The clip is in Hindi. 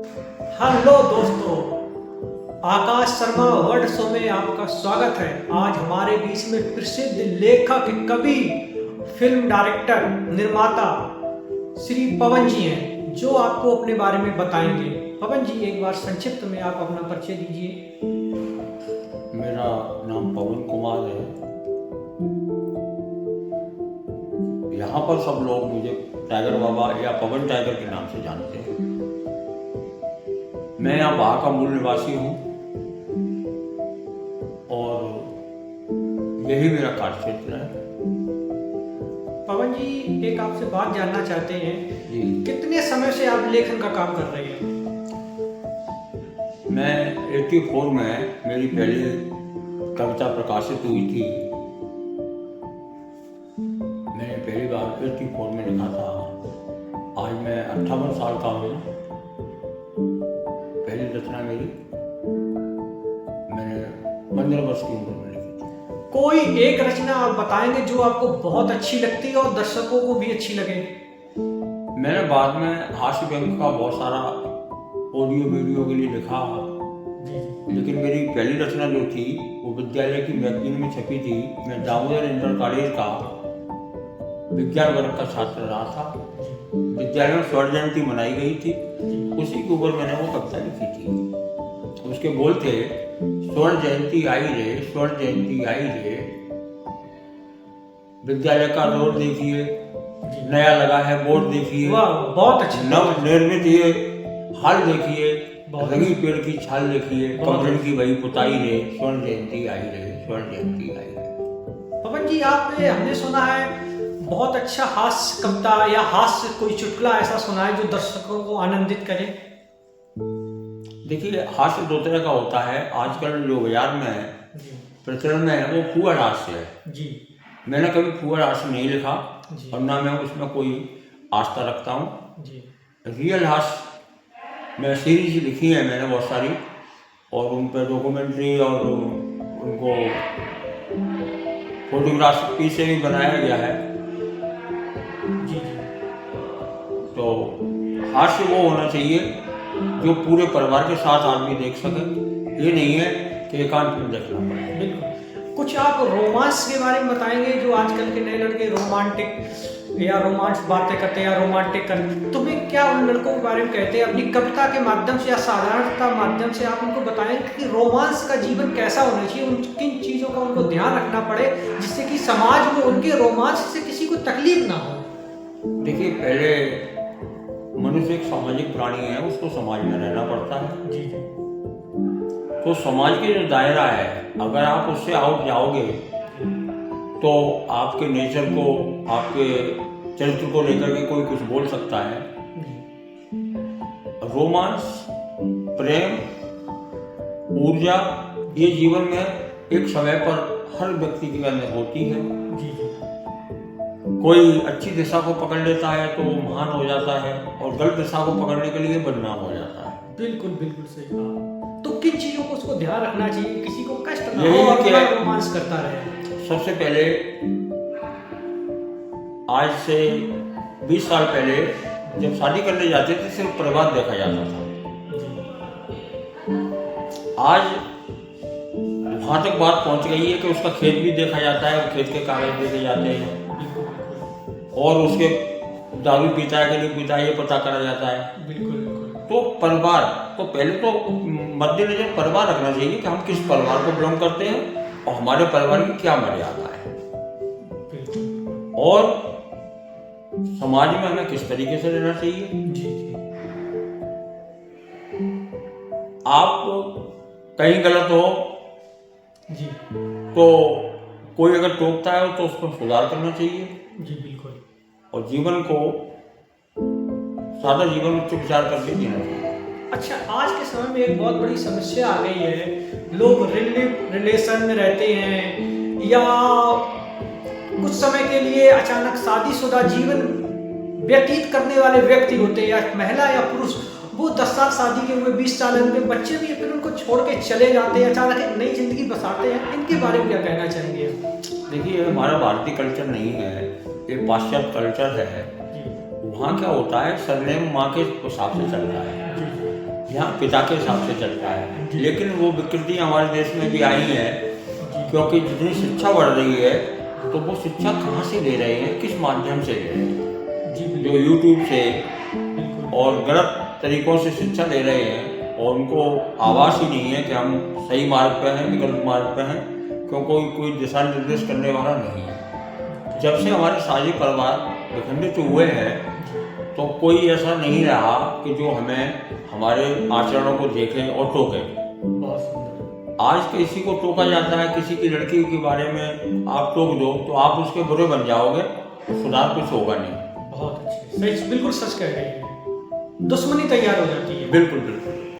हेलो दोस्तों, आकाश शर्मा वर्ल्ड शो में आपका स्वागत है। आज हमारे बीच में प्रसिद्ध लेखक, कवि, फिल्म डायरेक्टर, निर्माता श्री पवन जी हैं, जो आपको अपने बारे में बताएंगे। पवन जी, एक बार संक्षिप्त में आप अपना परिचय दीजिए। मेरा नाम पवन कुमार है। यहाँ पर सब लोग मुझे टाइगर बाबा या पवन टाइगर के नाम से जानते हैं। मैं यहाँ वहाँ का मूल निवासी हूँ और यही मेरा कार्य क्षेत्र है। पवन जी, एक आपसे बात जानना चाहते हैं जी, कितने समय से आप लेखन का काम कर रहे हैं? मैं 84 में मेरी पहली कविता प्रकाशित हुई थी। मैंने पहली बार 84 में लिखा था। आज मैं 58 साल का हूँ। पहली रचना मेरी मैंने 15 वर्ष की उम्र में लिखी थी। कोई एक रचना आप बताएंगे जो आपको बहुत अच्छी लगती है और दर्शकों को भी अच्छी लगे? मैंने बाद में हास्य व्यंग का बहुत सारा ऑडियो वीडियो के लिए लिखा, लेकिन मेरी पहली रचना जो थी वो विद्यालय की मैगजीन में छपी थी। मैं दामोदर इंटर कॉलेज का विज्ञान वर्ग का छात्र रहा था। विद्यालय में स्वर्ण जयंती मनाई गई थी, उसी के ऊपर मैंने वो कविता लिखी थी। उसके बोल थे, स्वर्ण जयंती आई रे, स्वर्ण जयंती आई रे, विद्यालय का रोड देखिए, नया लगा है बोर्ड देखिए, वाह, बहुत अच्छा। नव निर्मित ये हाल देखिए, रंगी पेड़ की छाल देखिए, कमरन की वही पुताई रे, स्वर्ण जयंती आई रे, स्वर्ण जयंती आई रे। पवन जी, आपने हमने सुना है बहुत अच्छा हास्य कविता या हास्य कोई चुटकुला ऐसा सुना है जो दर्शकों को आनंदित करे? देखिए, हास्य दो तरह का होता है। आजकल जो बाजार में प्रचलन में है वो फुअर हास्य है। जी, मैंने कभी फुअर हास्य नहीं लिखा जी। और ना मैं उसमें कोई आस्था रखता हूँ। जी, रियल हास्य मैं सीरीज लिखी है मैंने बहुत सारी, और उन पर डॉक्यूमेंट्री और उनको फोटोग्राफी से भी बनाया गया है। जी, तो हास्य वो होना चाहिए जो पूरे परिवार के साथ आदमी देख सके। ये नहीं है कि एकांत में देखना पड़े। बिल्कुल। कुछ आप रोमांस के बारे में बताएंगे? जो आजकल के नए लड़के रोमांटिक या रोमांस बातें करते हैं या रोमांटिक करते, तुम्हें क्या उन लड़कों के बारे में कहते हैं? अपनी कविता के माध्यम से या साधारणता माध्यम से आप उनको बताएं कि रोमांस का जीवन कैसा होना चाहिए, उन किन चीज़ों का उनको ध्यान रखना पड़े जिससे कि समाज में उनके रोमांस से किसी को तकलीफ ना हो। देखिए, पहले मनुष्य एक सामाजिक प्राणी है, उसको समाज में रहना पड़ता है। जी, तो समाज के जो दायरा है, अगर आप उससे आउट जाओगे तो आपके नेचर को, आपके चरित्र को लेकर के कोई कुछ बोल सकता है। रोमांस, प्रेम, ऊर्जा, ये जीवन में एक समय पर हर व्यक्ति के अंदर होती है। कोई अच्छी दिशा को पकड़ लेता है तो वो महान हो जाता है, और गलत दिशा को पकड़ने के लिए बदनाम हो जाता है। बिल्कुल बिल्कुल सही कहा। तो किन चीजों को उसको ध्यान रखना चाहिए, किसी को कष्ट ना यही हो और कि अपना रोमांस करता रहे? सबसे पहले, आज से 20 साल पहले जब शादी करने जाते थे सिर्फ परिवार देखा जाता था। आज वहां तक बात पहुंच गई है कि उसका खेत भी देखा जाता है, और खेत के कागज देखे जाते हैं, और उसके दारू पीता है कि नहीं पीता है ये पता करा जाता है। बिल्कुल। तो परिवार, तो पहले तो मद्देनजर परिवार रखना चाहिए कि हम किस परिवार को बिलोंग करते हैं और हमारे परिवार की क्या मर्यादा है, और समाज में हमें किस तरीके से रहना चाहिए। आप कहीं गलत हो जी, तो कोई अगर टोकता है तो उसको सुधार करना चाहिए। जी, बिल्कुल। और जीवन को, सादा जीवन उच्च विचार करके जीना चाहिए। अच्छा, आज के समय में एक बहुत बड़ी समस्या आ गई है। लोग रिलेशन में रहते हैं या कुछ समय के लिए अचानक शादीशुदा जीवन व्यतीत करने वाले व्यक्ति होते हैं, या महिला या पुरुष, वो 10 साल शादी के हुए, 20 साल में बच्चे भी, फिर उनको छोड़ के चले जाते हैं, अचानक एक नई जिंदगी बसाते हैं। इनके बारे में क्या कहना चाहेंगे? देखिए, हमारा भारतीय कल्चर नहीं है, ये पाश्चात्य कल्चर है। वहाँ क्या होता है, सरनेम माँ के हिसाब से चलता है। यहाँ पिता के हिसाब से चलता है। लेकिन वो विकृति हमारे देश में भी आई है, क्योंकि जितनी शिक्षा बढ़ रही है तो वो शिक्षा कहाँ से ले रहे हैं, किस माध्यम से ले रहे हैं? जो यूट्यूब से और गलत तरीकों से शिक्षा ले रहे हैं, और उनको आवाज़ ही नहीं है कि हम सही मार्ग पे हैं कि गलत मार्ग पे हैं, क्योंकि कोई दिशा निर्देश करने वाला नहीं है। जब से हमारे साझी परिवार विखंडित हुए हैं तो कोई ऐसा नहीं रहा कि जो हमें हमारे आचरणों को देखे और टोके। आज किसी को टोका जाता है, किसी की लड़की के बारे में आप टोक दो तो आप उसके बुरे बन जाओगे, सुधार कुछ होगा नहीं। बहुत अच्छे, सच, बिल्कुल सच कह रहे हैं। दुश्मनी तैयार हो जाती है। बिल्कुल बिल्कुल।